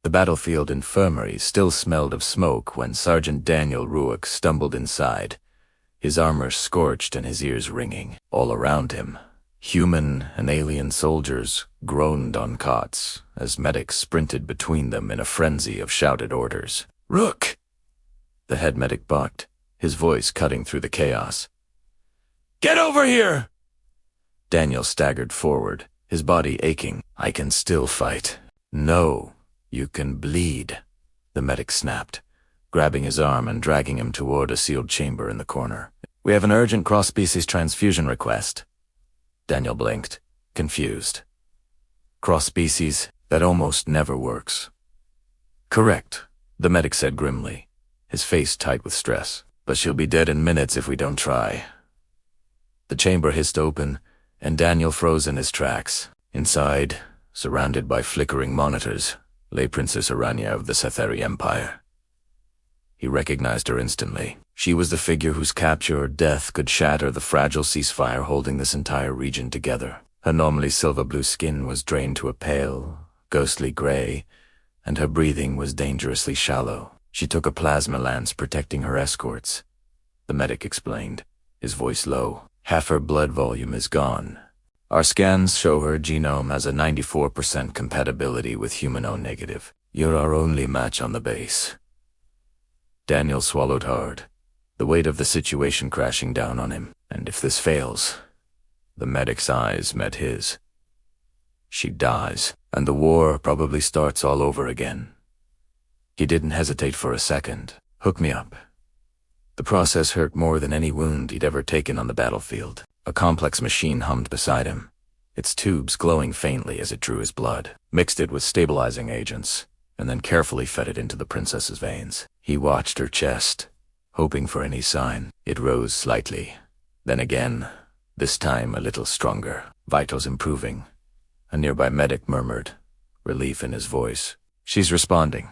The battlefield infirmary still smelled of smoke when Sergeant Daniel Ruick stumbled inside, his armor scorched and his ears ringing. All around him, human and alien soldiers groaned on cots as medics sprinted between them in a frenzy of shouted orders. "Rook!" The head medic barked, his voice cutting through the chaos. "Get over here!" Daniel staggered forward, his body aching. "I can still fight." "No, you can bleed," the medic snapped, grabbing his arm and dragging him toward a sealed chamber in the corner. "We have an urgent cross-species transfusion request." Daniel blinked, confused. "Cross-species? That almost never works." "Correct," the medic said grimly, his face tight with stress. "But she'll be dead in minutes if we don't try." The chamber hissed open, and Daniel froze in his tracks. Inside, surrounded by flickering monitors, lay Princess Aranya of the Setheri Empire. He recognized her instantly. She was the figure whose capture or death could shatter the fragile ceasefire holding this entire region together. Her normally silver-blue skin was drained to a pale, ghostly gray, and her breathing was dangerously shallow. She took a plasma lance protecting her escorts, the medic explained, his voice low. "Half her blood volume is gone. Our scans show her genome has a 94% compatibility with human O-negative. You're our only match on the base." Daniel swallowed hard, the weight of the situation crashing down on him. "And if this fails," the medic's eyes met his, "she dies, and the war probably starts all over again." He didn't hesitate for a second. "Hook me up." The process hurt more than any wound he'd ever taken on the battlefield. A complex machine hummed beside him, its tubes glowing faintly as it drew his blood, mixed it with stabilizing agents, and then carefully fed it into the princess's veins. He watched her chest, hoping for any sign. It rose slightly, then again, this time a little stronger, vitals improving. A nearby medic murmured, relief in his voice. "She's responding."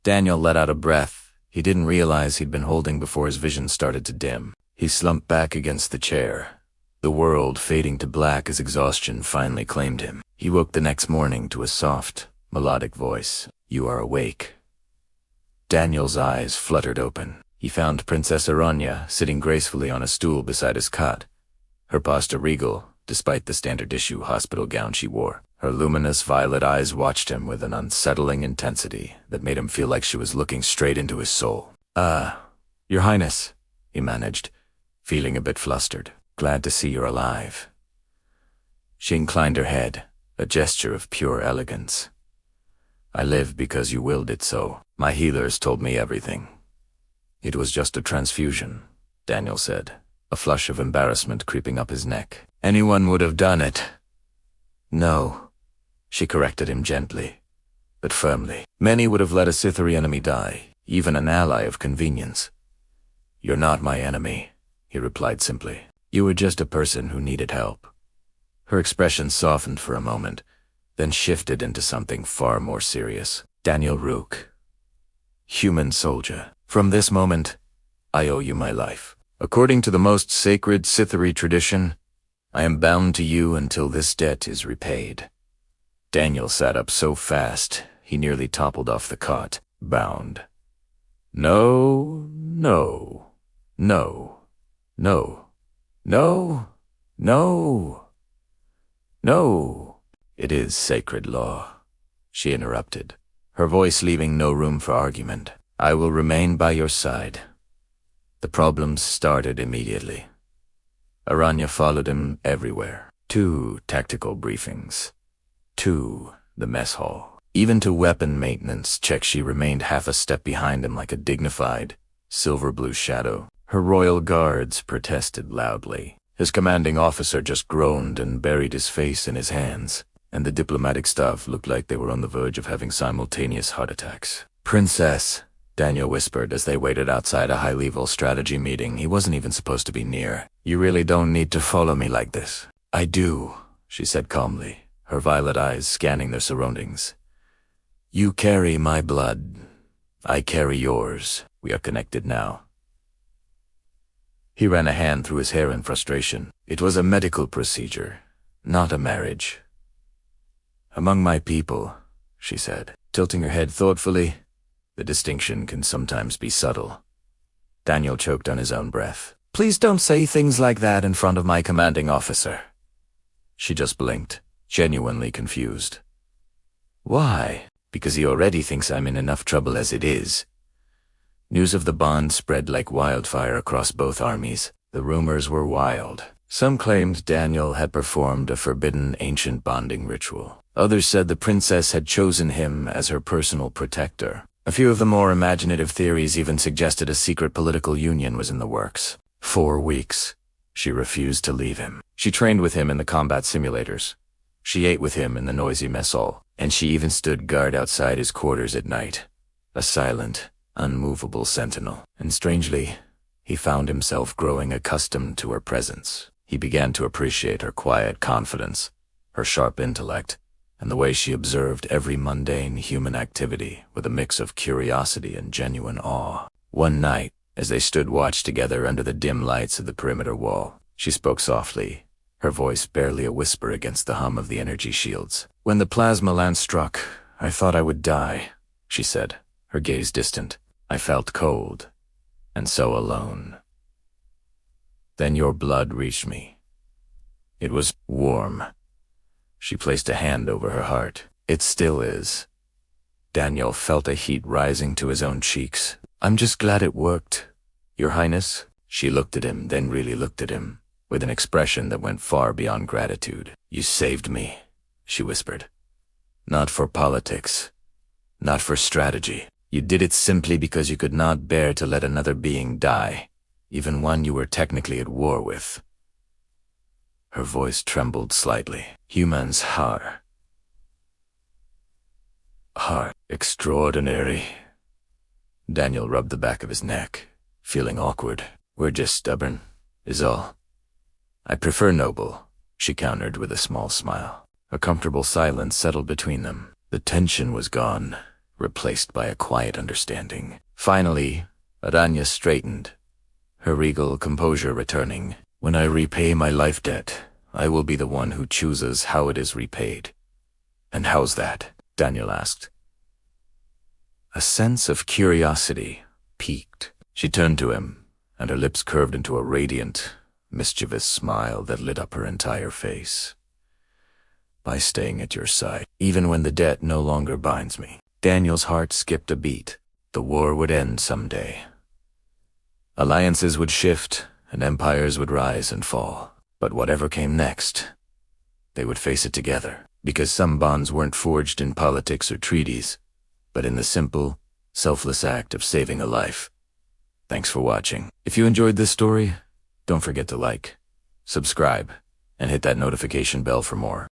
Daniel let out a breath he didn't realize he'd been holding before his vision started to dim. He slumped back against the chair, the world fading to black as exhaustion finally claimed him. He woke the next morning to a soft, melodic voice. "You are awake." Daniel's eyes fluttered open. He found Princess Aranya sitting gracefully on a stool beside his cot, her posture regal despite the standard-issue hospital gown she wore. Her luminous violet eyes watched him with an unsettling intensity that made him feel like she was looking straight into his soul. Your Highness," he managed, feeling a bit flustered. "Glad to see you're alive." She inclined her head, a gesture of pure elegance. "I live because you willed it so. My healers told me everything." "It was just a transfusion," Daniel said, a flush of embarrassment creeping up his neck. "Anyone would have done it." "No," she corrected him gently, but firmly. "Many would have let a Sithari enemy die, even an ally of convenience." "You're not my enemy," he replied simply. "You were just a person who needed help." Her expression softened for a moment, then shifted into something far more serious. "Daniel Rook, human soldier. From this moment, I owe you my life. According to the most sacred Sithari tradition, I am bound to you until this debt is repaid." Daniel sat up so fast, he nearly toppled off the cot. "Bound? No, no, no, no, no, no, no. It is sacred law," she interrupted, her voice leaving no room for argument. "I will remain by your side." The problems started immediately. Aranya followed him everywhere. To tactical briefings. To the mess hall. Even to weapon maintenance checks she remained half a step behind him like a dignified, silver-blue shadow. Her royal guards protested loudly. His commanding officer just groaned and buried his face in his hands, and the diplomatic staff looked like they were on the verge of having simultaneous heart attacks. "Princess," Daniel whispered as they waited outside a high-level strategy meeting he wasn't even supposed to be near. "You really don't need to follow me like this." "I do," she said calmly, her violet eyes scanning their surroundings. "You carry my blood. I carry yours. We are connected now." He ran a hand through his hair in frustration. "It was a medical procedure, not a marriage." "Among my people," she said, tilting her head thoughtfully. The distinction can sometimes be subtle. Daniel choked on his own breath. Please don't say things like that in front of my commanding officer. She just blinked, genuinely confused. Why? Because he already thinks I'm in enough trouble as it is. News of the bond spread like wildfire across both armies. The rumors were wild. Some claimed Daniel had performed a forbidden ancient bonding ritual. Others said the princess had chosen him as her personal protector. A few of the more imaginative theories even suggested a secret political union was in the works. 4 weeks. She refused to leave him. She trained with him in the combat simulators. She ate with him in the noisy mess hall, and she even stood guard outside his quarters at night. A silent, unmovable sentinel. And strangely, he found himself growing accustomed to her presence. He began to appreciate her quiet confidence, her sharp intellect, and the way she observed every mundane human activity with a mix of curiosity and genuine awe. One night, as they stood watch together under the dim lights of the perimeter wall, she spoke softly, her voice barely a whisper against the hum of the energy shields. When the plasma lance struck, I thought I would die, she said, her gaze distant. I felt cold, and so alone. Then your blood reached me. It was warm. She placed a hand over her heart. It still is. Daniel felt a heat rising to his own cheeks. I'm just glad it worked, Your Highness. She looked at him, then really looked at him, with an expression that went far beyond gratitude. You saved me, she whispered. Not for politics, not for strategy. You did it simply because you could not bear to let another being die, even one you were technically at war with. Her voice trembled slightly. Humans are extraordinary. Daniel rubbed the back of his neck, feeling awkward. We're just stubborn, is all. I prefer noble, she countered with a small smile. A comfortable silence settled between them. The tension was gone, replaced by a quiet understanding. Finally, Aranya straightened, her regal composure returning. When I repay my life debt, I will be the one who chooses how it is repaid. And how's that? Daniel asked. A sense of curiosity piqued. She turned to him, and her lips curved into a radiant, mischievous smile that lit up her entire face. By staying at your side, even when the debt no longer binds me. Daniel's heart skipped a beat. The war would end someday. Alliances would shift, and empires would rise and fall. But whatever came next, they would face it together, because some bonds weren't forged in politics or treaties, but in the simple, selfless act of saving a life. Thanks for watching. If you enjoyed this story, don't forget to like, subscribe, and hit that notification bell for more.